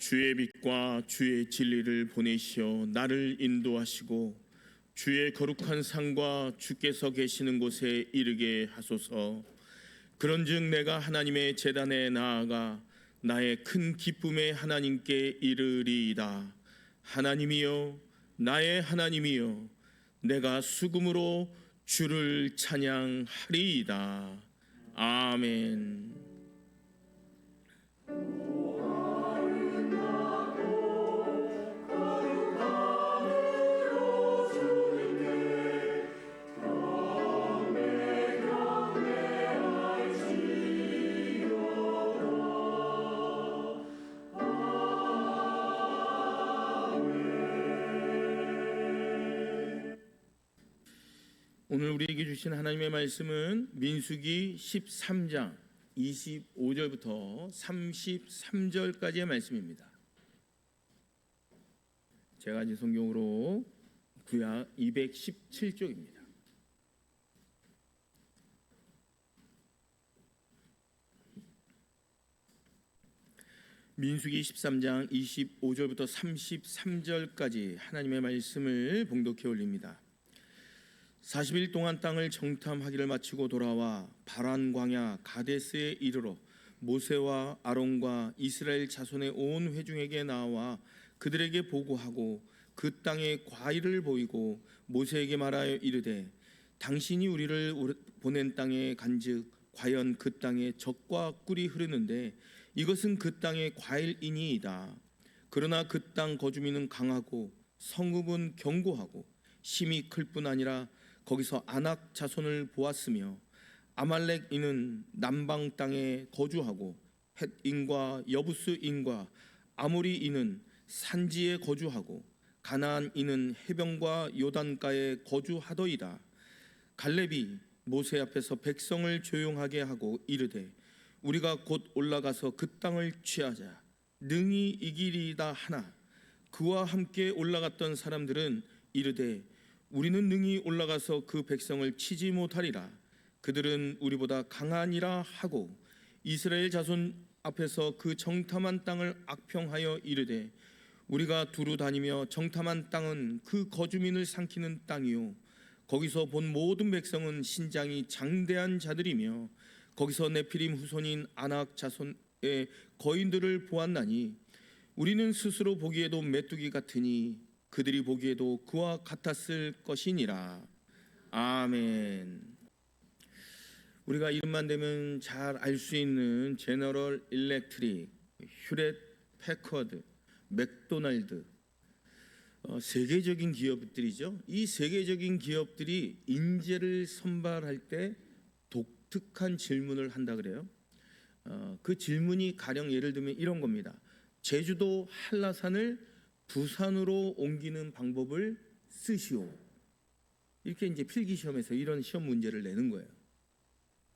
주의 빛과 주의 진리를 보내시어 나를 인도하시고 주의 거룩한 상과 주께서 계시는 곳에 이르게 하소서. 그런즉 내가 하나님의 제단에 나아가 나의 큰 기쁨의 하나님께 이르리이다. 하나님이여, 나의 하나님이여, 내가 수금으로 주를 찬양하리이다. 아멘. 오늘 우리에게 주신 하나님의 말씀은 민수기 13장 25절부터 33절까지의 말씀입니다. 제가 가진 성경으로 구약 217쪽입니다. 민수기 13장 25절부터 33절까지 하나님의 말씀을 봉독해 올립니다. 40일 동안 땅을 정탐하기를 마치고 돌아와 바란 광야 가데스에 이르러 모세와 아론과 이스라엘 자손의 온 회중에게 나와 그들에게 보고하고 그 땅의 과일을 보이고 모세에게 말하여 이르되 당신이 우리를 보낸 땅에 간즉 과연 그 땅에 젖과 꿀이 흐르는데 이것은 그 땅의 과일이니이다. 그러나 그 땅 거주민은 강하고 성읍은 견고하고 심이 클 뿐 아니라 거기서 아낙 자손을 보았으며 아말렉인은 남방 땅에 거주하고 헷인과 여부스인과 아모리인은 산지에 거주하고 가나안인은 해변과 요단가에 거주하더이다. 갈렙이 모세 앞에서 백성을 조용하게 하고 이르되 우리가 곧 올라가서 그 땅을 취하자 능히 이기리이다 하나 그와 함께 올라갔던 사람들은 이르되 우리는 능히 올라가서 그 백성을 치지 못하리라. 그들은 우리보다 강하니라 하고 이스라엘 자손 앞에서 그 정탐한 땅을 악평하여 이르되 우리가 두루 다니며 정탐한 땅은 그 거주민을 삼키는 땅이요 거기서 본 모든 백성은 신장이 장대한 자들이며 거기서 네피림 후손인 아낙 자손의 거인들을 보았나니 우리는 스스로 보기에도 메뚜기 같으니 그들이 보기에도 그와 같았을 것이니라. 아멘. 우리가 이름만 대면 잘 알 수 있는 제너럴 일렉트릭, 휴렛 패커드, 맥도날드, 세계적인 기업들이죠. 이 세계적인 기업들이 인재를 선발할 때 독특한 질문을 한다 그래요. 그 질문이 가령 예를 들면 이런 겁니다. 제주도 한라산을 부산으로 옮기는 방법을 쓰시오. 이렇게 이제 필기 시험에서 이런 시험 문제를 내는 거예요.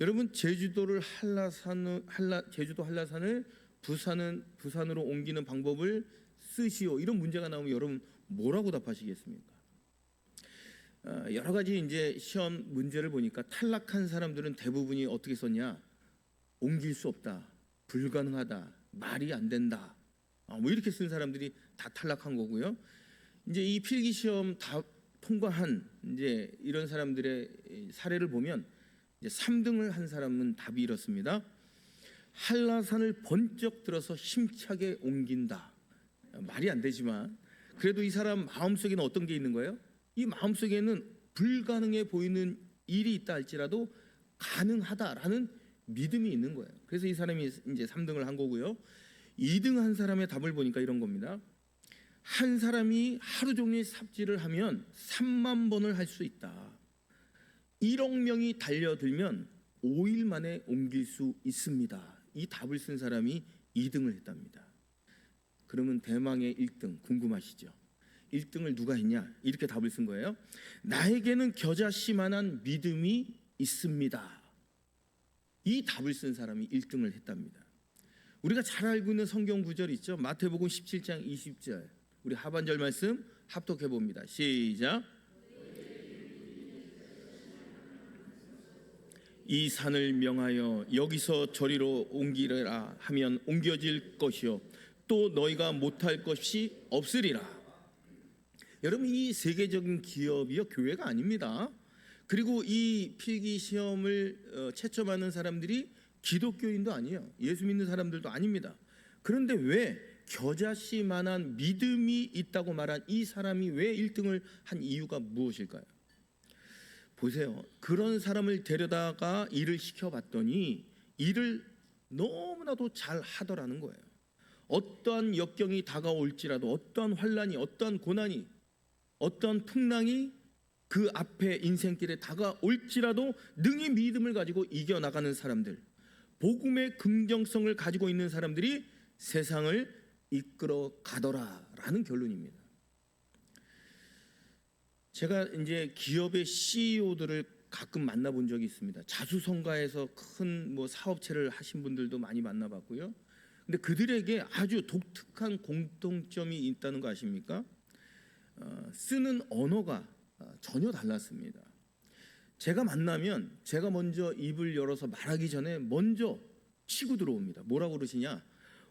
여러분 제주도 한라산을 부산으로 옮기는 방법을 쓰시오. 이런 문제가 나오면 여러분 뭐라고 답하시겠습니까? 여러 가지 이제 시험 문제를 보니까 탈락한 사람들은 대부분이 어떻게 썼냐? 옮길 수 없다, 불가능하다, 말이 안 된다. 뭐 이렇게 쓴 사람들이 다 탈락한 거고요. 이제 이 필기 시험 다 통과한 이제 이런 사람들의 사례를 보면 이제 3등을 한 사람은 답이 이렇습니다. 한라산을 번쩍 들어서 힘차게 옮긴다. 말이 안 되지만 그래도 이 사람 마음속에는 어떤 게 있는 거예요? 이 마음속에는 불가능해 보이는 일이 있다 할지라도 가능하다라는 믿음이 있는 거예요. 그래서 이 사람이 이제 3등을 한 거고요. 2등 한 사람의 답을 보니까 이런 겁니다. 한 사람이 하루 종일 삽질을 하면 3만 번을 할 수 있다. 1억 명이 달려들면 5일 만에 옮길 수 있습니다. 이 답을 쓴 사람이 2등을 했답니다. 그러면 대망의 1등 궁금하시죠? 1등을 누가 했냐? 이렇게 답을 쓴 거예요. 나에게는 겨자씨만한 믿음이 있습니다. 이 답을 쓴 사람이 1등을 했답니다. 우리가 잘 알고 있는 성경 구절 있죠? 마태복음 17장 20절. 우리 하반절 말씀 합독해 봅니다. 시작. 이 산을 명하여 여기서 저리로 옮기라 하면 옮겨질 것이요 또 너희가 못할 것이 없으리라. 여러분, 이 세계적인 기업이요 교회가 아닙니다. 그리고 이 필기 시험을 채점하는 사람들이 기독교인도 아니에요. 예수 믿는 사람들도 아닙니다. 그런데 왜 겨자씨만한 믿음이 있다고 말한 이 사람이 왜 1등을 한 이유가 무엇일까요? 보세요. 그런 사람을 데려다가 일을 시켜봤더니 일을 너무나도 잘 하더라는 거예요. 어떠한 역경이 다가올지라도, 어떠한 환란이, 어떠한 고난이, 어떠한 풍랑이 그 앞에 인생길에 다가올지라도 능히 믿음을 가지고 이겨나가는 사람들, 복음의 긍정성을 가지고 있는 사람들이 세상을 이끌어 가더라라는 결론입니다. 제가 이제 기업의 CEO들을 가끔 만나본 적이 있습니다. 자수성가해서 큰 사업체를 하신 분들도 많이 만나봤고요. 근데 그들에게 아주 독특한 공통점이 있다는 거 아십니까? 쓰는 언어가 전혀 달랐습니다. 제가 만나면 제가 먼저 입을 열어서 말하기 전에 먼저 치고 들어옵니다. 뭐라고 그러시냐?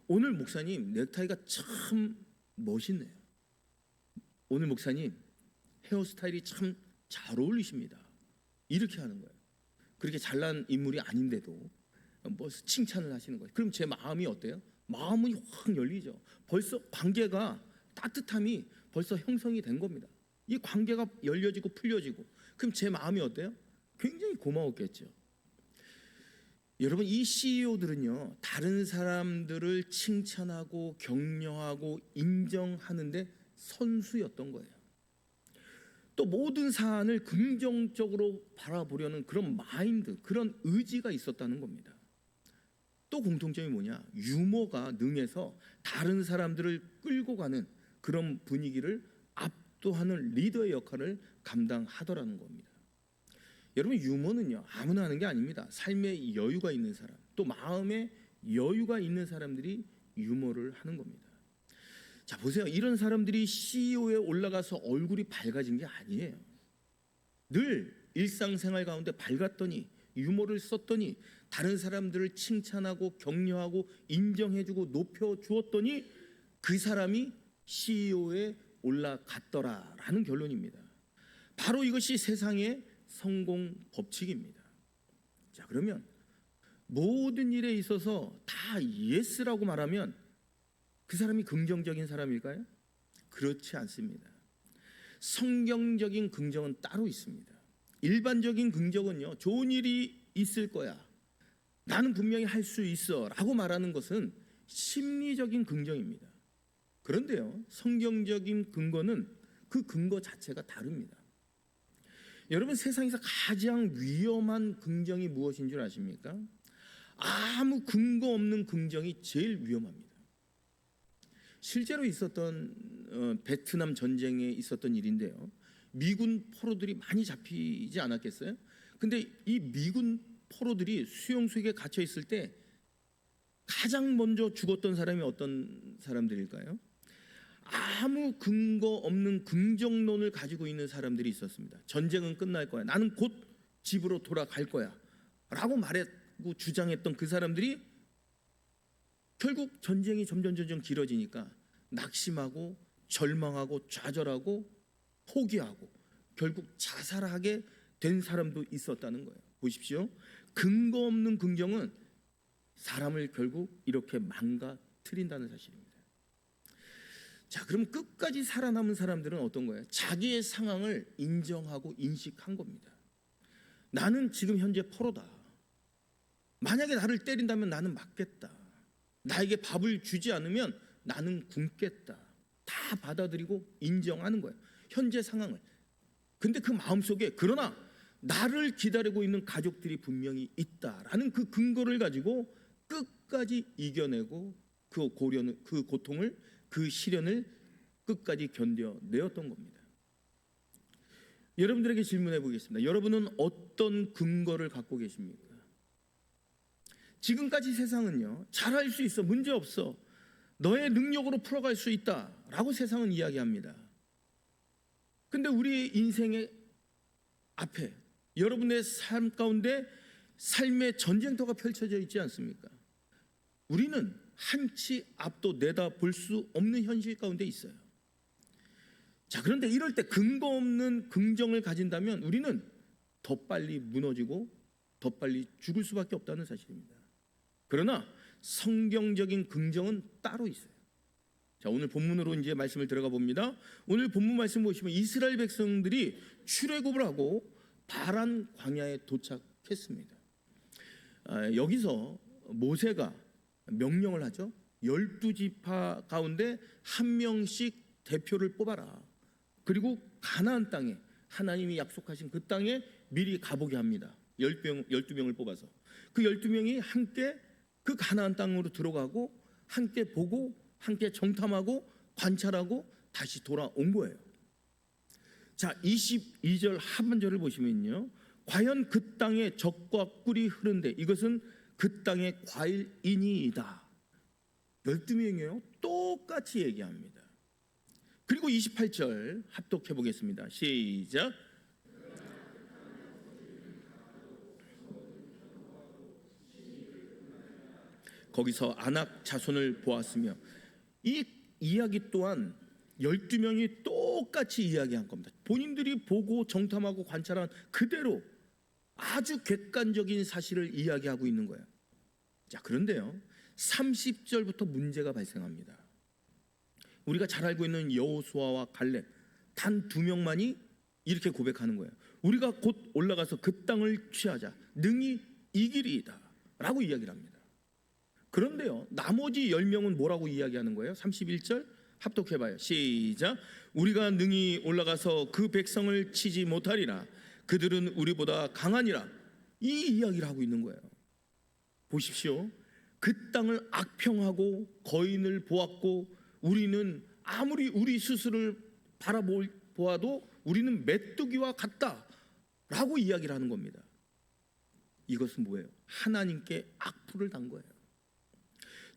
오늘 목사님 넥타이가 참 멋있네요. 오늘 목사님 헤어스타일이 참 잘 어울리십니다. 이렇게 하는 거예요. 그렇게 잘난 인물이 아닌데도 칭찬을 하시는 거예요. 그럼 제 마음이 어때요? 마음이 확 열리죠. 벌써 관계가, 따뜻함이 벌써 형성이 된 겁니다. 이 관계가 열려지고 풀려지고, 그럼 제 마음이 어때요? 굉장히 고마웠겠죠. 여러분, 이 CEO들은요 다른 사람들을 칭찬하고 격려하고 인정하는데 선수였던 거예요. 또 모든 사안을 긍정적으로 바라보려는 그런 마인드, 그런 의지가 있었다는 겁니다. 또 공통점이 뭐냐? 유머가 능해서 다른 사람들을 끌고 가는 그런 분위기를 압도하는 리더의 역할을 감당하더라는 겁니다. 여러분, 유머는요 아무나 하는 게 아닙니다. 삶에 여유가 있는 사람, 또 마음에 여유가 있는 사람들이 유머를 하는 겁니다. 자, 보세요. 이런 사람들이 CEO에 올라가서 얼굴이 밝아진 게 아니에요. 늘 일상생활 가운데 밝았더니, 유머를 썼더니, 다른 사람들을 칭찬하고 격려하고 인정해주고 높여주었더니 그 사람이 CEO에 올라갔더라라는 결론입니다. 바로 이것이 세상의 성공 법칙입니다. 자, 그러면 모든 일에 있어서 다 예스라고 말하면 그 사람이 긍정적인 사람일까요? 그렇지 않습니다. 성경적인 긍정은 따로 있습니다. 일반적인 긍정은요, 좋은 일이 있을 거야, 나는 분명히 할 수 있어 라고 말하는 것은 심리적인 긍정입니다. 그런데요, 성경적인 근거는 그 근거 자체가 다릅니다. 여러분, 세상에서 가장 위험한 긍정이 무엇인 줄 아십니까? 아무 근거 없는 긍정이 제일 위험합니다. 실제로 있었던 베트남 전쟁에 있었던 일인데요, 미군 포로들이 많이 잡히지 않았겠어요? 근데 이 미군 포로들이 수용소에 갇혀 있을 때 가장 먼저 죽었던 사람이 어떤 사람들일까요? 아무 근거 없는 긍정론을 가지고 있는 사람들이 있었습니다. 전쟁은 끝날 거야, 나는 곧 집으로 돌아갈 거야 라고 말했고 주장했던 그 사람들이 결국 전쟁이 점점 길어지니까 낙심하고 절망하고 좌절하고 포기하고 결국 자살하게 된 사람도 있었다는 거예요. 보십시오. 근거 없는 긍정은 사람을 결국 이렇게 망가뜨린다는 사실입니다. 자, 그럼 끝까지 살아남은 사람들은 어떤 거예요? 자기의 상황을 인정하고 인식한 겁니다. 나는 지금 현재 포로다. 만약에 나를 때린다면 나는 맞겠다. 나에게 밥을 주지 않으면 나는 굶겠다. 다 받아들이고 인정하는 거예요, 현재 상황을. 근데 그 마음속에 그러나 나를 기다리고 있는 가족들이 분명히 있다라는 그 근거를 가지고 끝까지 이겨내고 그 고통을, 그 시련을 끝까지 견뎌내었던 겁니다. 여러분들에게 질문해 보겠습니다. 여러분은 어떤 근거를 갖고 계십니까? 지금까지 세상은요, 잘할 수 있어, 문제 없어, 너의 능력으로 풀어갈 수 있다 라고 세상은 이야기합니다. 근데 우리의 인생의 앞에, 여러분의 삶 가운데 삶의 전쟁터가 펼쳐져 있지 않습니까? 우리는 한치 앞도 내다볼 수 없는 현실 가운데 있어요. 자, 그런데 이럴 때 근거 없는 긍정을 가진다면 우리는 더 빨리 무너지고 더 빨리 죽을 수밖에 없다는 사실입니다. 그러나 성경적인 긍정은 따로 있어요. 자, 오늘 본문으로 이제 말씀을 들어가 봅니다. 오늘 본문 말씀 보시면 이스라엘 백성들이 출애굽을 하고 바란 광야에 도착했습니다. 여기서 모세가 명령을 하죠. 12지파 가운데 한 명씩 대표를 뽑아라. 그리고 가나안 땅에 하나님이 약속하신 그 땅에 미리 가보게 합니다. 12명을 뽑아서 그 12명이 함께 그 가나안 땅으로 들어가고 함께 보고 함께 정탐하고 관찰하고 다시 돌아온 거예요. 자, 22절 하반절을 보시면요, 과연 그 땅에 젖과 꿀이 흐른데 이것은 그 땅의 과일이니이다. 12명이에요. 똑같이 얘기합니다. 그리고 28절 합독해 보겠습니다. 시작. 거기서 아낙 자손을 보았으며, 이 이야기 또한 12명이 똑같이 이야기한 겁니다. 본인들이 보고 정탐하고 관찰한 그대로 아주 객관적인 사실을 이야기하고 있는 거예요. 자, 그런데요 30절부터 문제가 발생합니다. 우리가 잘 알고 있는 여호수아와 갈렙 단 2명만이 이렇게 고백하는 거예요. 우리가 곧 올라가서 그 땅을 취하자, 능히 이기리이다 라고 이야기를 합니다. 그런데요 나머지 10명은 뭐라고 이야기하는 거예요? 31절 합독해봐요. 시작. 우리가 능히 올라가서 그 백성을 치지 못하리라. 그들은 우리보다 강하니라. 이 이야기를 하고 있는 거예요. 보십시오. 그 땅을 악평하고 거인을 보았고 우리는 아무리 우리 스스로를 바라보아도 우리는 메뚜기와 같다 라고 이야기를 하는 겁니다. 이것은 뭐예요? 하나님께 악플을 단 거예요.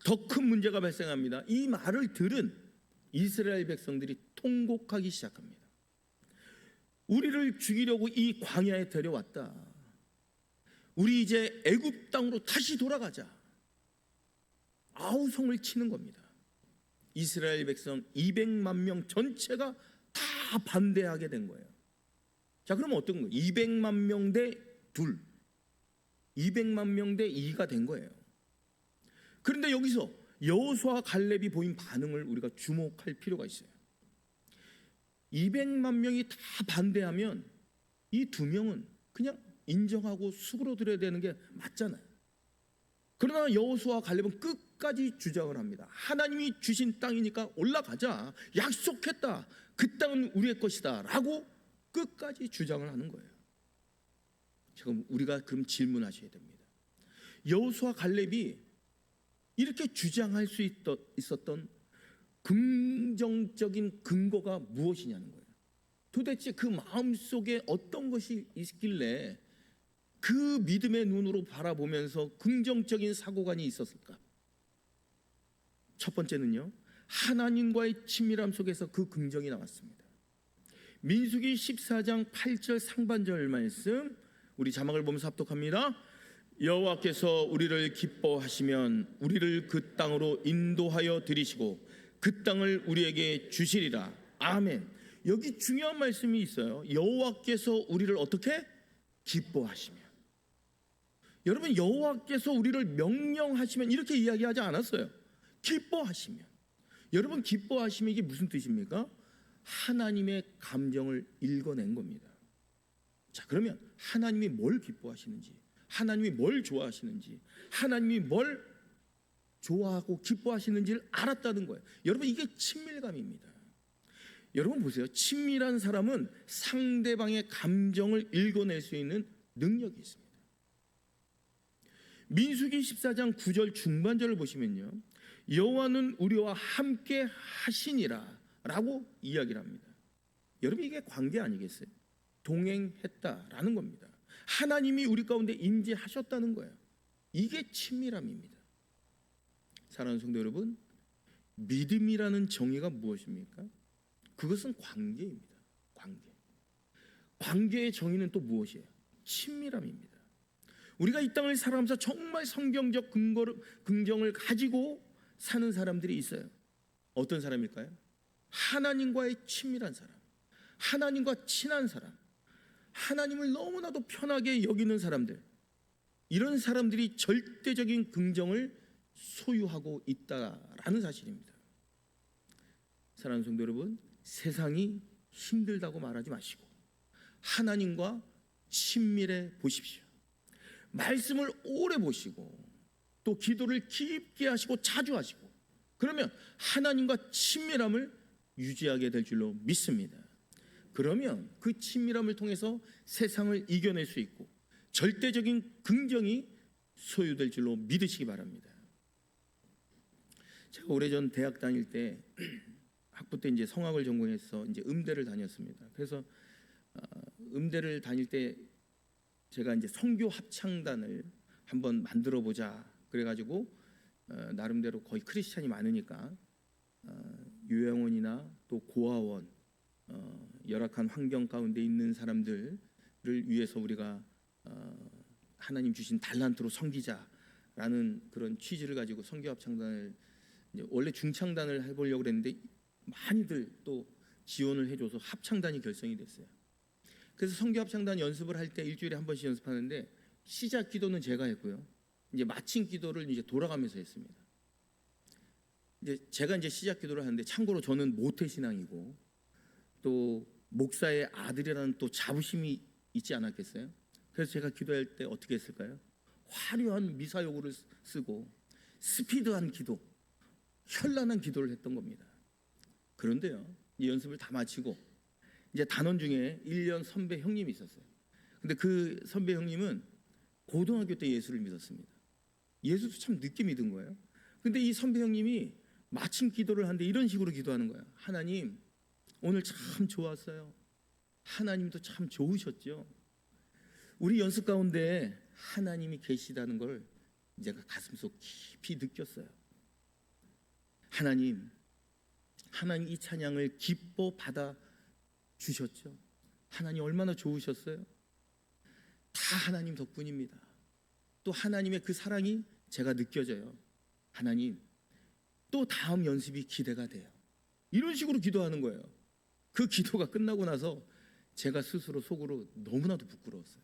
더 큰 문제가 발생합니다. 이 말을 들은 이스라엘 백성들이 통곡하기 시작합니다. 우리를 죽이려고 이 광야에 데려왔다. 우리 이제 애굽 땅으로 다시 돌아가자. 아우성을 치는 겁니다. 이스라엘 백성 200만 명 전체가 다 반대하게 된 거예요. 자, 그러면 어떤 거예요? 200만 명 대 2, 200만 명 대 2가 된 거예요. 그런데 여기서 여호수아 갈렙이 보인 반응을 우리가 주목할 필요가 있어요. 200만 명이 다 반대하면 이 2명은 그냥 인정하고 수그러들어야 되는 게 맞잖아요. 그러나 여호수아 갈렙은 끝까지 주장을 합니다. 하나님이 주신 땅이니까 올라가자. 약속했다. 그 땅은 우리의 것이다 라고 끝까지 주장을 하는 거예요. 지금 우리가 그럼 질문하셔야 됩니다. 여호수아 갈렙이 이렇게 주장할 수 있었던 긍정적인 근거가 무엇이냐는 거예요. 도대체 그 마음속에 어떤 것이 있길래 그 믿음의 눈으로 바라보면서 긍정적인 사고관이 있었을까? 첫 번째는요, 하나님과의 친밀함 속에서 그 긍정이 나왔습니다. 민수기 14장 8절 상반절 말씀, 우리 자막을 보면서 합독합니다. 여호와께서 우리를 기뻐하시면 우리를 그 땅으로 인도하여 들이시고 그 땅을 우리에게 주시리라. 아멘. 여기 중요한 말씀이 있어요. 여호와께서 우리를 어떻게 기뻐하시면. 여러분, 여호와께서 우리를 명령하시면 이렇게 이야기하지 않았어요. 기뻐하시면. 여러분, 기뻐하시면 이게 무슨 뜻입니까? 하나님의 감정을 읽어낸 겁니다. 자, 그러면 하나님이 뭘 기뻐하시는지, 하나님이 뭘 좋아하시는지, 하나님이 뭘 좋아하고 기뻐하시는지를 알았다는 거예요. 여러분, 이게 친밀감입니다. 여러분 보세요. 친밀한 사람은 상대방의 감정을 읽어낼 수 있는 능력이 있습니다. 민수기 14장 9절 중반절을 보시면요, 여호와는 우리와 함께 하시니라 라고 이야기를 합니다. 여러분, 이게 관계 아니겠어요? 동행했다라는 겁니다. 하나님이 우리 가운데 임재하셨다는 거예요. 이게 친밀함입니다. 사랑하는 성도 여러분, 믿음이라는 정의가 무엇입니까? 그것은 관계입니다. 관계의 정의는 또 무엇이에요? 친밀함입니다. 우리가 이 땅을 살아가면서 정말 성경적 긍정을 가지고 사는 사람들이 있어요. 어떤 사람일까요? 하나님과의 친밀한 사람, 하나님과 친한 사람, 하나님을 너무나도 편하게 여기는 사람들, 이런 사람들이 절대적인 긍정을 소유하고 있다라는 사실입니다. 사랑하는 성도 여러분, 세상이 힘들다고 말하지 마시고 하나님과 친밀해 보십시오. 말씀을 오래 보시고 또 기도를 깊게 하시고 자주 하시고, 그러면 하나님과 친밀함을 유지하게 될 줄로 믿습니다. 그러면 그 친밀함을 통해서 세상을 이겨낼 수 있고 절대적인 긍정이 소유될 줄로 믿으시기 바랍니다. 제가 오래전 대학 다닐 때 학부 때 이제 성악을 전공해서 이제 음대를 다녔습니다. 그래서 음대를 다닐 때 제가 이제 선교 합창단을 한번 만들어 보자 그래가지고 나름대로 거의 크리스찬이 많으니까 요양원이나 또 고아원, 열악한 환경 가운데 있는 사람들을 위해서 우리가 하나님 주신 달란트로 섬기자라는 그런 취지를 가지고 선교 합창단을 원래 중창단을 해보려고 그랬는데 많이들 또 지원을 해줘서 합창단이 결성이 됐어요. 그래서 선교 합창단 연습을 할 때 일주일에 한 번씩 연습하는데 시작 기도는 제가 했고요. 이제 마친 기도를 이제 돌아가면서 했습니다. 이제 제가 이제 시작 기도를 하는데 참고로 저는 모태 신앙이고 또 목사의 아들이라는 또 자부심이 있지 않았겠어요? 그래서 제가 기도할 때 어떻게 했을까요? 화려한 미사여구를 쓰고 스피드한 기도, 현란한 기도를 했던 겁니다. 그런데요, 이 연습을 다 마치고 이제 단원 중에 1년 선배 형님이 있었어요. 근데 그 선배 형님은 고등학교 때 예수를 믿었습니다. 예수도 참 늦게 믿은 거예요. 근데 이 선배 형님이 마침 기도를 하는데 이런 식으로 기도하는 거예요. 하나님, 오늘 참 좋았어요. 하나님도 참 좋으셨죠. 우리 연습 가운데 하나님이 계시다는 걸 제가 가슴속 깊이 느꼈어요. 하나님 이 찬양을 기뻐 받아 주셨죠. 하나님 얼마나 좋으셨어요. 다 하나님 덕분입니다. 또 하나님의 그 사랑이 제가 느껴져요. 하나님, 또 다음 연습이 기대가 돼요. 이런 식으로 기도하는 거예요. 그 기도가 끝나고 나서 제가 스스로 속으로 너무나도 부끄러웠어요.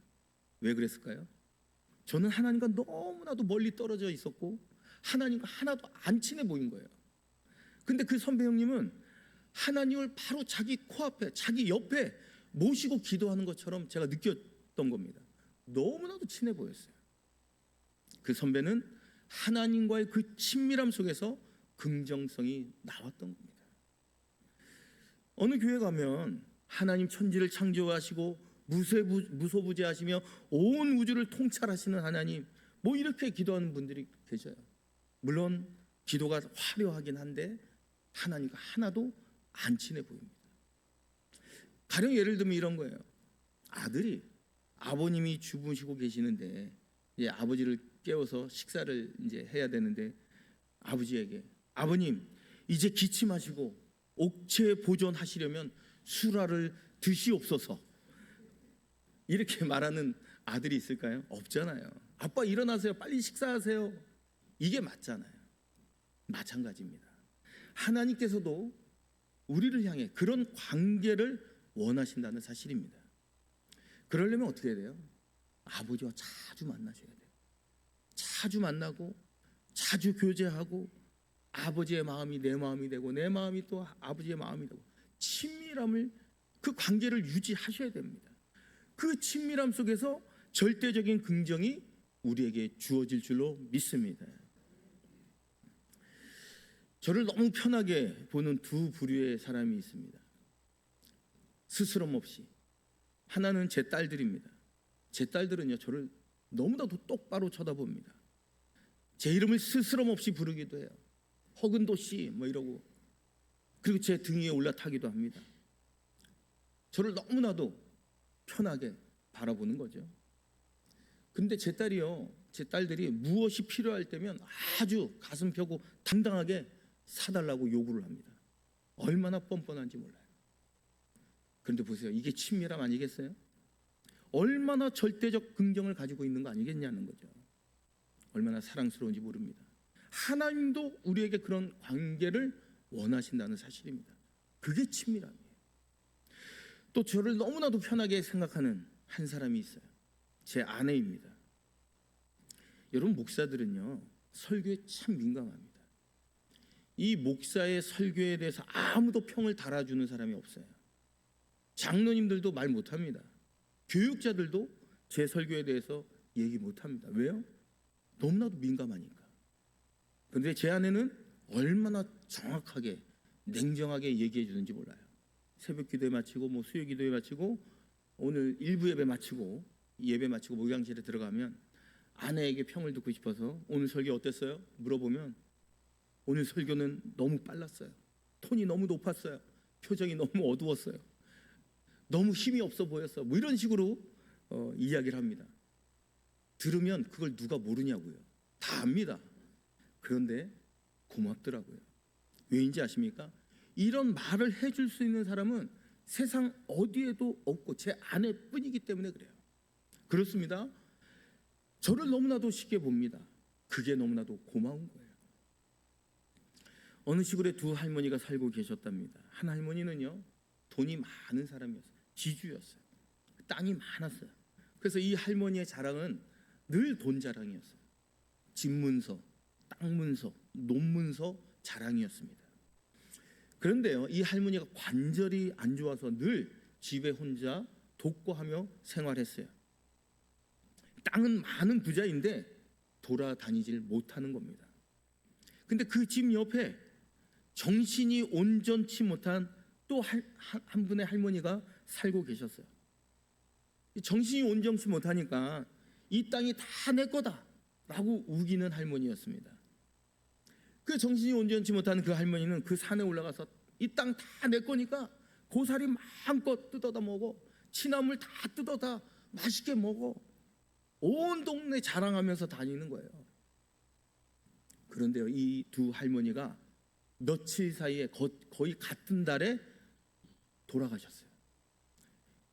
왜 그랬을까요? 저는 하나님과 너무나도 멀리 떨어져 있었고 하나님과 하나도 안 친해 보인 거예요. 근데 그 선배 형님은 하나님을 바로 자기 코앞에, 자기 옆에 모시고 기도하는 것처럼 제가 느꼈던 겁니다. 너무나도 친해 보였어요. 그 선배는 하나님과의 그 친밀함 속에서 긍정성이 나왔던 겁니다. 어느 교회 가면 하나님 천지를 창조하시고 무소부재하시며 온 우주를 통찰하시는 하나님, 뭐 이렇게 기도하는 분들이 계셔요. 물론 기도가 화려하긴 한데 하나님과 하나도 안 친해 보입니다. 가령 예를 들면 이런 거예요. 아들이, 아버님이 주무시고 계시는데 이제 아버지를 깨워서 식사를 이제 해야 되는데 아버지에게, 아버님 이제 기침하시고 옥체 보존하시려면 수라를 드시옵소서, 이렇게 말하는 아들이 있을까요? 없잖아요. 아빠 일어나세요, 빨리 식사하세요, 이게 맞잖아요. 마찬가지입니다. 하나님께서도 우리를 향해 그런 관계를 원하신다는 사실입니다. 그러려면 어떻게 해야 돼요? 아버지와 자주 만나셔야 돼요. 자주 만나고 자주 교제하고 아버지의 마음이 내 마음이 되고 내 마음이 또 아버지의 마음이 되고 친밀함을, 그 관계를 유지하셔야 됩니다. 그 친밀함 속에서 절대적인 긍정이 우리에게 주어질 줄로 믿습니다. 저를 너무 편하게 보는 두 부류의 사람이 있습니다. 스스럼 없이. 하나는 제 딸들입니다. 제 딸들은요, 저를 너무나도 똑바로 쳐다봅니다. 제 이름을 스스럼 없이 부르기도 해요. 허근도 씨 뭐 이러고, 그리고 제 등 위에 올라타기도 합니다. 저를 너무나도 편하게 바라보는 거죠. 근데 제 딸들이 무엇이 필요할 때면 아주 가슴 펴고 당당하게 사달라고 요구를 합니다. 얼마나 뻔뻔한지 몰라요. 그런데 보세요, 이게 친밀함 아니겠어요? 얼마나 절대적 긍정을 가지고 있는 거 아니겠냐는 거죠. 얼마나 사랑스러운지 모릅니다. 하나님도 우리에게 그런 관계를 원하신다는 사실입니다. 그게 친밀함이에요. 또 저를 너무나도 편하게 생각하는 한 사람이 있어요. 제 아내입니다. 여러분, 목사들은요 설교에 참 민감합니다. 이 목사의 설교에 대해서 아무도 평을 달아주는 사람이 없어요. 장로님들도 말 못합니다. 교육자들도 제 설교에 대해서 얘기 못합니다. 왜요? 너무나도 민감하니까. 그런데 제 아내는 얼마나 정확하게 냉정하게 얘기해 주는지 몰라요. 새벽 기도에 마치고 수요 기도에 마치고 오늘 일부 예배 마치고 예배 마치고 목양실에 들어가면 아내에게 평을 듣고 싶어서 오늘 설교 어땠어요? 물어보면 오늘 설교는 너무 빨랐어요. 톤이 너무 높았어요. 표정이 너무 어두웠어요. 너무 힘이 없어 보였어. 이런 식으로 이야기를 합니다. 들으면 그걸 누가 모르냐고요. 다 압니다. 그런데 고맙더라고요. 왜인지 아십니까? 이런 말을 해줄 수 있는 사람은 세상 어디에도 없고 제 아내뿐이기 때문에 그래요. 그렇습니다. 저를 너무나도 쉽게 봅니다. 그게 너무나도 고마운 거예요. 어느 시골에 두 할머니가 살고 계셨답니다. 한 할머니는요 돈이 많은 사람이었어요. 지주였어요. 땅이 많았어요. 그래서 이 할머니의 자랑은 늘 돈 자랑이었어요. 집문서, 땅문서, 논문서 자랑이었습니다. 그런데요 이 할머니가 관절이 안 좋아서 늘 집에 혼자 독거하며 생활했어요. 땅은 많은 부자인데 돌아다니질 못하는 겁니다. 근데 그 집 옆에 정신이 온전치 못한 또 한 분의 할머니가 살고 계셨어요. 정신이 온전치 못하니까 이 땅이 다 내 거다 라고 우기는 할머니였습니다. 그 정신이 온전치 못한 그 할머니는 그 산에 올라가서 이 땅 다 내 거니까 고사리 마음껏 뜯어다 먹어, 취나물 다 뜯어다 맛있게 먹어, 온 동네 자랑하면서 다니는 거예요. 그런데요 이 두 할머니가 며칠 사이에 거의 같은 달에 돌아가셨어요.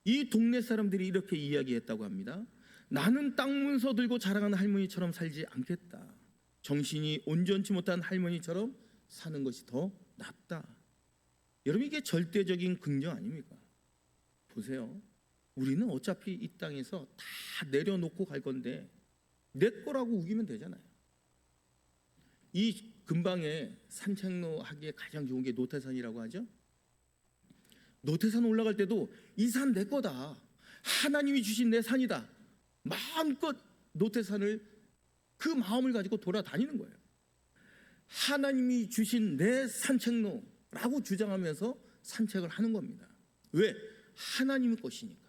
이 동네 사람들이 이렇게 이야기했다고 합니다. 나는 땅 문서 들고 자랑하는 할머니처럼 살지 않겠다. 정신이 온전치 못한 할머니처럼 사는 것이 더 낫다. 여러분, 이게 절대적인 긍정 아닙니까? 보세요. 우리는 어차피 이 땅에서 다 내려놓고 갈 건데 내 거라고 우기면 되잖아요. 이 근방에 산책로 하기에 가장 좋은 게 노태산이라고 하죠. 노태산 올라갈 때도 이 산 내 거다, 하나님이 주신 내 산이다, 마음껏 노태산을 그 마음을 가지고 돌아다니는 거예요. 하나님이 주신 내 산책로라고 주장하면서 산책을 하는 겁니다. 왜? 하나님의 것이니까.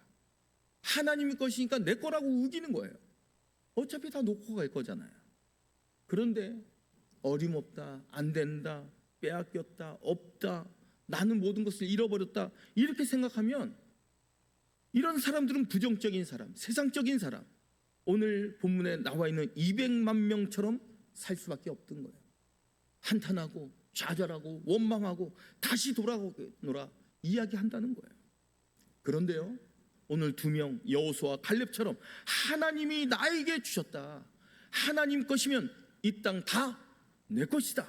하나님의 것이니까 내 거라고 우기는 거예요. 어차피 다 놓고 갈 거잖아요. 그런데 어림없다, 안 된다, 빼앗겼다, 없다, 나는 모든 것을 잃어버렸다, 이렇게 생각하면 이런 사람들은 부정적인 사람, 세상적인 사람, 오늘 본문에 나와 있는 200만 명처럼 살 수밖에 없던 거예요. 한탄하고 좌절하고 원망하고 다시 돌아오노라 이야기한다는 거예요. 그런데요 오늘 두 명 여호수아와 갈렙처럼 하나님이 나에게 주셨다, 하나님 것이면 이 땅 다 내 것이다,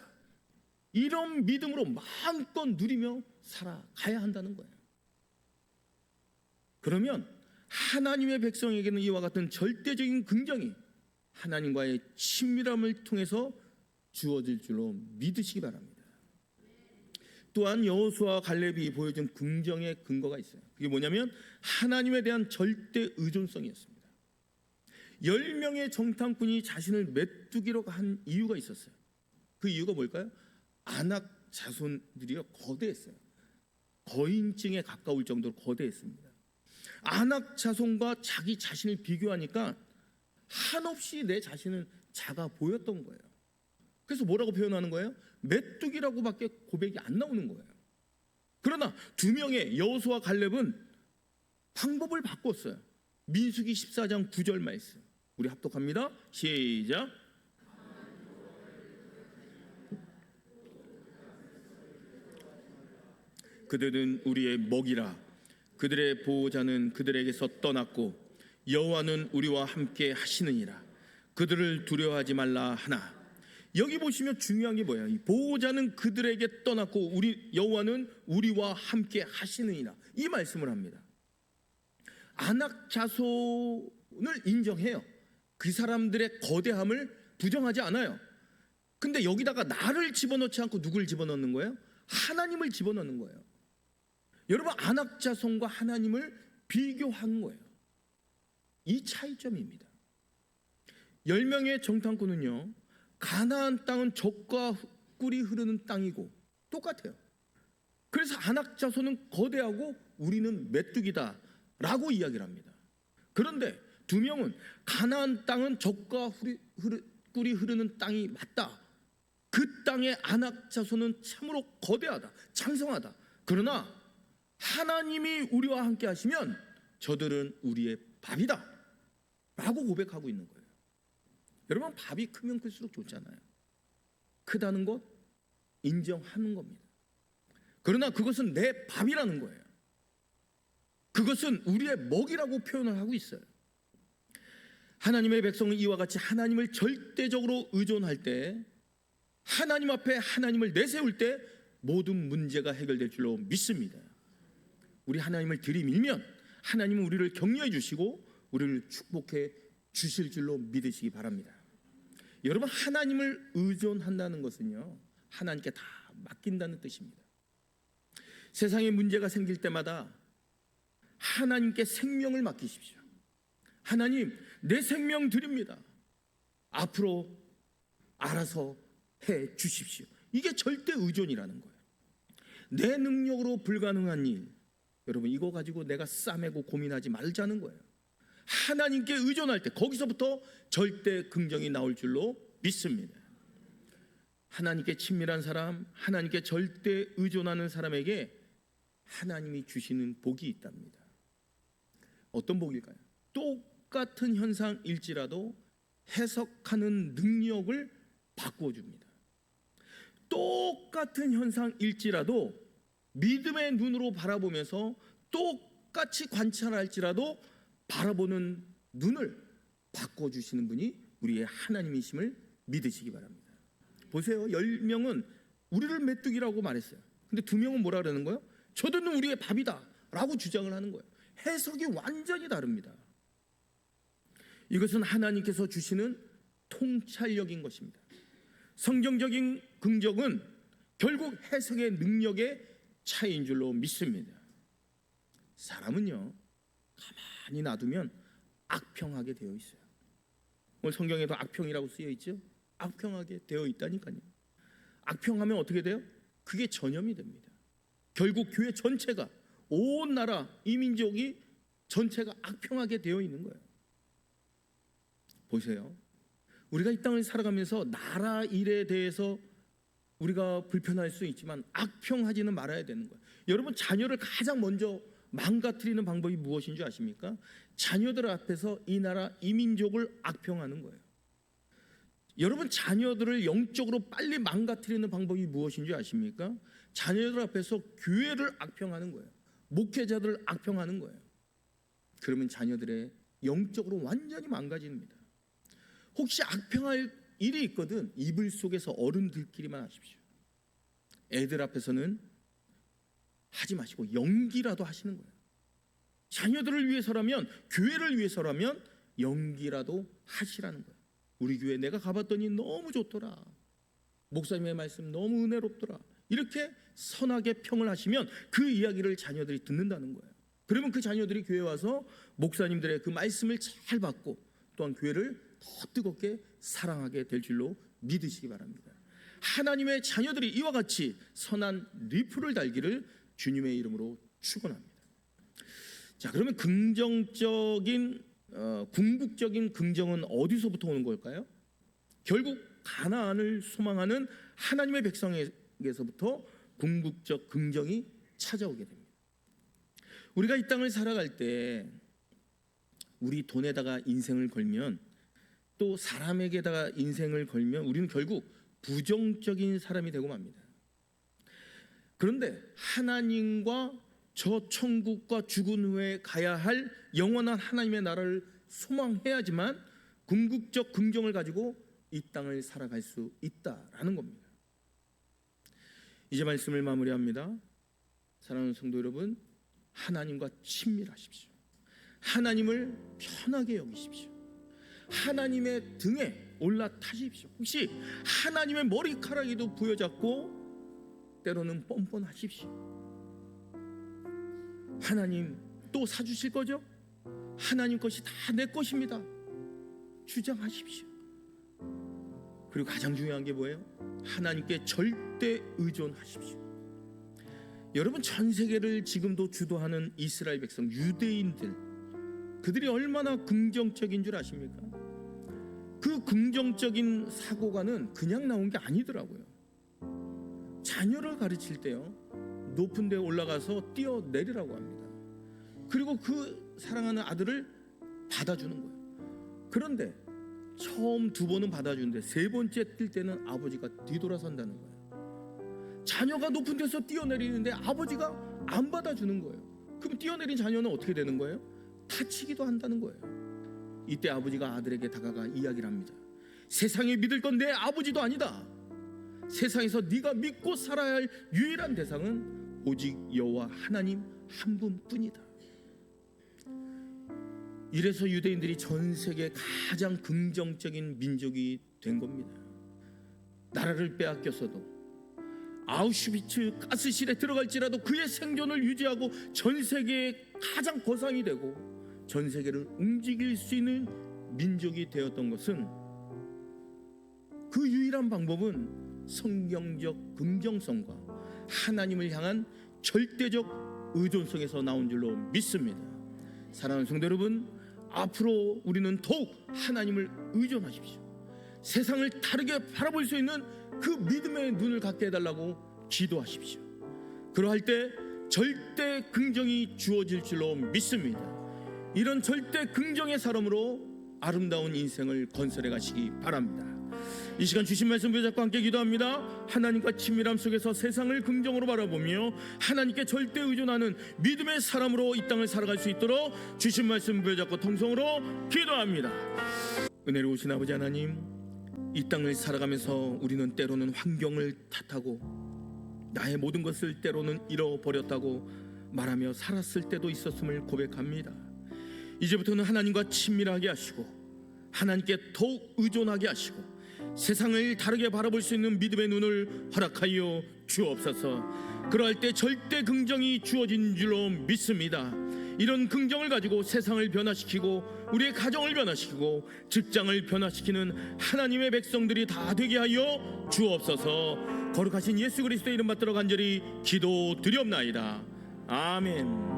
이런 믿음으로 마음껏 누리며 살아가야 한다는 거예요. 그러면 하나님의 백성에게는 이와 같은 절대적인 긍정이 하나님과의 친밀함을 통해서 주어질 줄로 믿으시기 바랍니다. 또한 여호수아와 갈렙이 보여준 긍정의 근거가 있어요. 그게 뭐냐면 하나님에 대한 절대 의존성이었습니다. 10명의 정탐꾼이 자신을 메뚜기로 한 이유가 있었어요. 그 이유가 뭘까요? 아낙 자손들이요 거대했어요. 거인증에 가까울 정도로 거대했습니다. 아낙 자손과 자기 자신을 비교하니까 한없이 내 자신은 작아 보였던 거예요. 그래서 뭐라고 표현하는 거예요? 메뚜기라고밖에 고백이 안 나오는 거예요. 그러나 두 명의 여호수아와 갈렙은 방법을 바꿨어요. 민수기 14장 9절 말씀 우리 합독합니다. 시작. 그들은 우리의 먹이라, 그들의 보호자는 그들에게서 떠났고 여호와는 우리와 함께 하시느니라. 그들을 두려워하지 말라 하나 여기 보시면 중요한 게 뭐야? 이 보호자는 그들에게 떠났고 우리 여호와는 우리와 함께 하시느니라. 이 말씀을 합니다. 안악 자손을 인정해요. 그 사람들의 거대함을 부정하지 않아요. 근데 여기다가 나를 집어넣지 않고 누굴 집어넣는 거예요? 하나님을 집어넣는 거예요. 여러분, 안악 자손과 하나님을 비교한 거예요. 이 차이점입니다. 10명의 정탐꾼은요, 가나안 땅은 젖과 꿀이 흐르는 땅이고 똑같아요. 그래서 안악 자손은 거대하고 우리는 메뚜기다 라고 이야기를 합니다. 그런데 2명은 가나안 땅은 젖과 꿀이 흐르는 땅이 맞다. 그 땅의 안악 자손은 참으로 거대하다, 창성하다. 그러나 하나님이 우리와 함께 하시면 저들은 우리의 밥이다 라고 고백하고 있는 거예요. 여러분, 밥이 크면 클수록 좋잖아요. 크다는 것 인정하는 겁니다. 그러나 그것은 내 밥이라는 거예요. 그것은 우리의 먹이라고 표현을 하고 있어요. 하나님의 백성은 이와 같이 하나님을 절대적으로 의존할 때, 하나님 앞에 하나님을 내세울 때 모든 문제가 해결될 줄로 믿습니다. 우리 하나님을 들이밀면 하나님은 우리를 격려해 주시고 우리를 축복해 주실 줄로 믿으시기 바랍니다. 여러분, 하나님을 의존한다는 것은요, 하나님께 다 맡긴다는 뜻입니다. 세상에 문제가 생길 때마다 하나님께 생명을 맡기십시오. 하나님, 내 생명 드립니다. 앞으로 알아서 해 주십시오. 이게 절대 의존이라는 거예요. 내 능력으로 불가능한 일, 여러분, 이거 가지고 내가 싸매고 고민하지 말자는 거예요. 하나님께 의존할 때 거기서부터 절대 긍정이 나올 줄로 믿습니다. 하나님께 친밀한 사람, 하나님께 절대 의존하는 사람에게 하나님이 주시는 복이 있답니다. 어떤 복일까요? 똑같은 현상일지라도 해석하는 능력을 바꾸어 줍니다. 똑같은 현상일지라도 믿음의 눈으로 바라보면서 똑같이 관찰할지라도 바라보는 눈을 바꿔주시는 분이 우리의 하나님이심을 믿으시기 바랍니다. 보세요, 10명은 우리를 메뚜기라고 말했어요. 근데 2명은 뭐라 그러는 거예요? 저들은 우리의 밥이다 라고 주장을 하는 거예요. 해석이 완전히 다릅니다. 이것은 하나님께서 주시는 통찰력인 것입니다. 성경적인 긍정은 결국 해석의 능력의 차이인 줄로 믿습니다. 사람은요, 가만히 놔두면 악평하게 되어 있어요. 오늘 성경에도 악평이라고 쓰여 있죠? 악평하게 되어 있다니까요. 악평하면 어떻게 돼요? 그게 전염이 됩니다. 결국 교회 전체가, 온 나라, 이 민족이 전체가 악평하게 되어 있는 거예요. 보세요, 우리가 이 땅을 살아가면서 나라 일에 대해서 우리가 불편할 수 있지만 악평하지는 말아야 되는 거예요. 여러분, 자녀를 가장 먼저 망가뜨리는 방법이 무엇인 줄 아십니까? 자녀들 앞에서 이 나라, 이 민족을 악평하는 거예요. 여러분, 자녀들을 영적으로 빨리 망가뜨리는 방법이 무엇인 줄 아십니까? 자녀들 앞에서 교회를 악평하는 거예요. 목회자들을 악평하는 거예요. 그러면 자녀들의 영적으로 완전히 망가집니다. 혹시 악평할 일이 있거든 이불 속에서 어른들끼리만 하십시오. 애들 앞에서는 하지 마시고 연기라도 하시는 거예요. 자녀들을 위해서라면, 교회를 위해서라면 연기라도 하시라는 거예요. 우리 교회 내가 가봤더니 너무 좋더라, 목사님의 말씀 너무 은혜롭더라, 이렇게 선하게 평을 하시면 그 이야기를 자녀들이 듣는다는 거예요. 그러면 그 자녀들이 교회에 와서 목사님들의 그 말씀을 잘 받고 또한 교회를 더 뜨겁게 사랑하게 될 줄로 믿으시기 바랍니다. 하나님의 자녀들이 이와 같이 선한 리프를 달기를 주님의 이름으로 축원합니다. 자, 그러면 긍정적인 궁극적인 긍정은 어디서부터 오는 걸까요? 결국 가나안을 소망하는 하나님의 백성에게서부터 궁극적 긍정이 찾아오게 됩니다. 우리가 이 땅을 살아갈 때 우리 돈에다가 인생을 걸면, 또 사람에게다가 인생을 걸면 우리는 결국 부정적인 사람이 되고 맙니다. 그런데 하나님과 저 천국과 죽은 후에 가야 할 영원한 하나님의 나라를 소망해야지만 궁극적 긍정을 가지고 이 땅을 살아갈 수 있다라는 겁니다. 이제 말씀을 마무리합니다. 사랑하는 성도 여러분, 하나님과 친밀하십시오. 하나님을 편하게 여기십시오. 하나님의 등에 올라타십시오. 혹시 하나님의 머리카락에도 부여잡고 때로는 뻔뻔하십시오. 하나님 또 사주실 거죠? 하나님 것이 다 내 것입니다. 주장하십시오. 그리고 가장 중요한 게 뭐예요? 하나님께 절대 의존하십시오. 여러분, 전 세계를 지금도 주도하는 이스라엘 백성, 유대인들, 그들이 얼마나 긍정적인 줄 아십니까? 그 긍정적인 사고관은 그냥 나온 게 아니더라고요. 자녀를 가르칠 때요, 높은 데 올라가서 뛰어내리라고 합니다. 그리고 그 사랑하는 아들을 받아주는 거예요. 그런데 처음 2번은 받아주는데 3번째 뛸 때는 아버지가 뒤돌아선다는 거예요. 자녀가 높은 데서 뛰어내리는데 아버지가 안 받아주는 거예요. 그럼 뛰어내린 자녀는 어떻게 되는 거예요? 다치기도 한다는 거예요. 이때 아버지가 아들에게 다가가 이야기를 합니다. 세상에 믿을 건 내 아버지도 아니다. 세상에서 네가 믿고 살아야 할 유일한 대상은 오직 여호와 하나님 한 분뿐이다. 이래서 유대인들이 전 세계 가장 긍정적인 민족이 된 겁니다. 나라를 빼앗겼어도 아우슈비츠 가스실에 들어갈지라도 그의 생존을 유지하고 전 세계의 가장 거상이 되고 전 세계를 움직일 수 있는 민족이 되었던 것은, 그 유일한 방법은 성경적 긍정성과 하나님을 향한 절대적 의존성에서 나온 줄로 믿습니다. 사랑하는 성도 여러분, 앞으로 우리는 더욱 하나님을 의존하십시오. 세상을 다르게 바라볼 수 있는 그 믿음의 눈을 갖게 해달라고 기도하십시오. 그러할 때 절대 긍정이 주어질 줄로 믿습니다. 이런 절대 긍정의 사람으로 아름다운 인생을 건설해 가시기 바랍니다. 이 시간 주신 말씀 붙잡고 함께 기도합니다. 하나님과 친밀함 속에서 세상을 긍정으로 바라보며 하나님께 절대 의존하는 믿음의 사람으로 이 땅을 살아갈 수 있도록 주신 말씀 붙잡고 통성으로 기도합니다. 은혜로우신 아버지 하나님, 이 땅을 살아가면서 우리는 때로는 환경을 탓하고 나의 모든 것을 때로는 잃어버렸다고 말하며 살았을 때도 있었음을 고백합니다. 이제부터는 하나님과 친밀하게 하시고 하나님께 더욱 의존하게 하시고 세상을 다르게 바라볼 수 있는 믿음의 눈을 허락하여 주옵소서. 그러할 때 절대 긍정이 주어진 줄로 믿습니다. 이런 긍정을 가지고 세상을 변화시키고 우리의 가정을 변화시키고 직장을 변화시키는 하나님의 백성들이 다 되게 하여 주옵소서. 거룩하신 예수 그리스도의 이름 받들어 간절히 기도드리옵나이다. 아멘.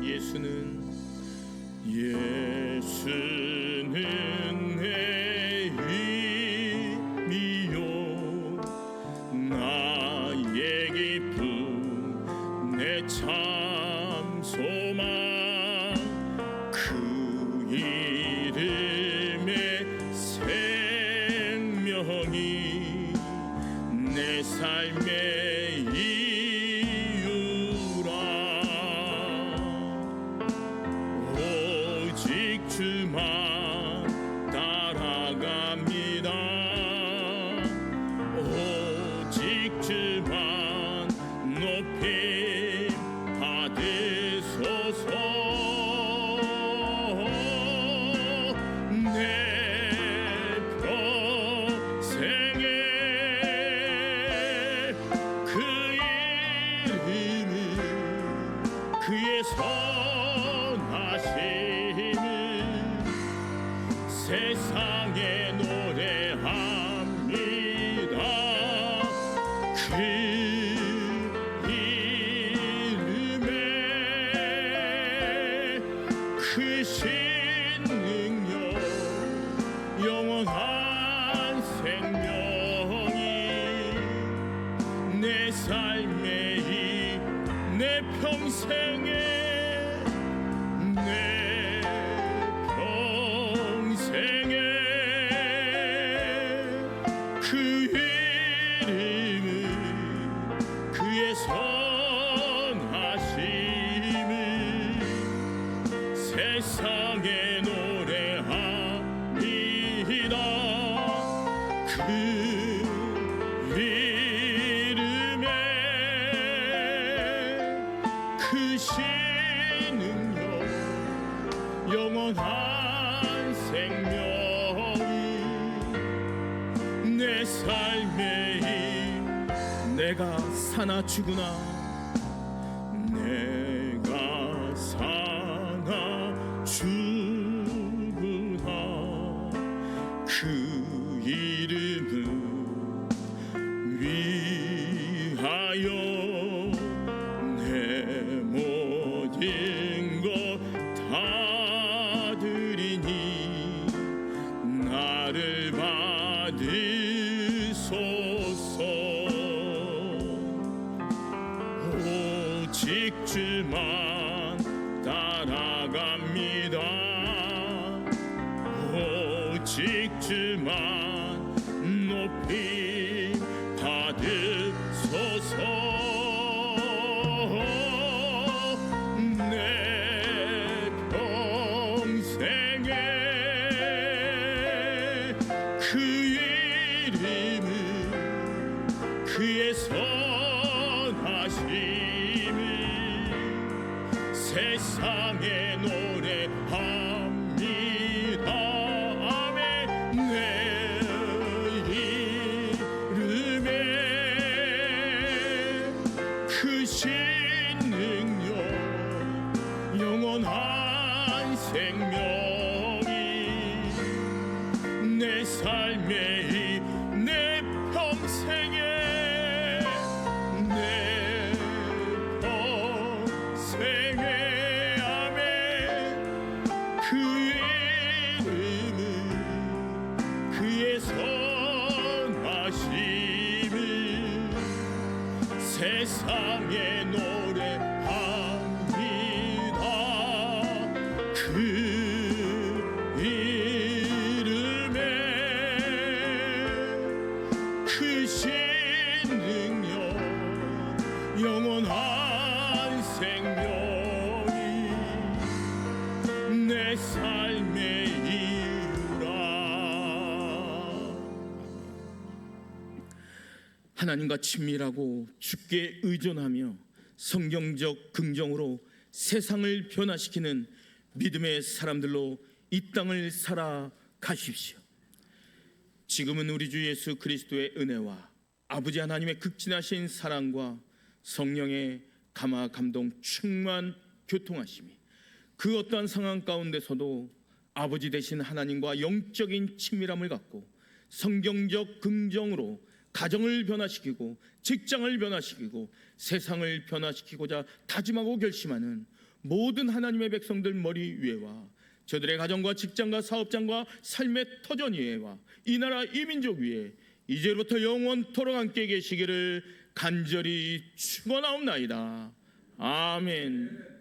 예수는 내 힘이요 나의 기쁨 내 참 소망 그 이름의 생명이 내 삶의 이유라. 오직 주만 따라갑니다. 오직 주만 높이 받으소서. 내 평생에 그 이름을 그의 선하심을 세상에 노래합니다. 그 이름에 크신 능력 영원한 생명이 내 삶의 내 평생에 내 평생에 그 이름을 세상에 노래합니다. 그 이름에 크신 능력 영원한 생명이 내 삶의 힘 내가 사나 죽으나 내가 사나 죽으나 그 이름을 위하여 내 모든 것 다 드리니 나를 받으소서. 오직 주만 따라갑니다. 오직 주만 높이 받으소서. 내 평생에 그 이름은 그의 선하심을 세상에 노래합니다. 아멘. 내 이름에 크신 능력 영원한 생명이 내 삶의 힘 내 평생에 내 평생에 아멘. 그 이름은 그의 선하심을 세상에 노래합니다. 그 이름에 크신 능력 영원한 생명이 내 삶의 이유라. 하나님과 친밀하고 주께 의존하며 성경적 긍정으로 세상을 변화시키는 믿음의 사람들로 이 땅을 살아가십시오. 지금은 우리 주 예수 그리스도의 은혜와 아버지 하나님의 극진하신 사랑과 성령의 감화 감동 충만 교통하심이 그 어떠한 상황 가운데서도 아버지 되신 하나님과 영적인 친밀함을 갖고 성경적 긍정으로 가정을 변화시키고 직장을 변화시키고 세상을 변화시키고자 다짐하고 결심하는 모든 하나님의 백성들 머리 위에와 저들의 가정과 직장과 사업장과 삶의 터전 위에와 이 나라 이 민족 위에 이제부터 영원토록 함께 계시기를 간절히 축원하옵나이다. 아멘.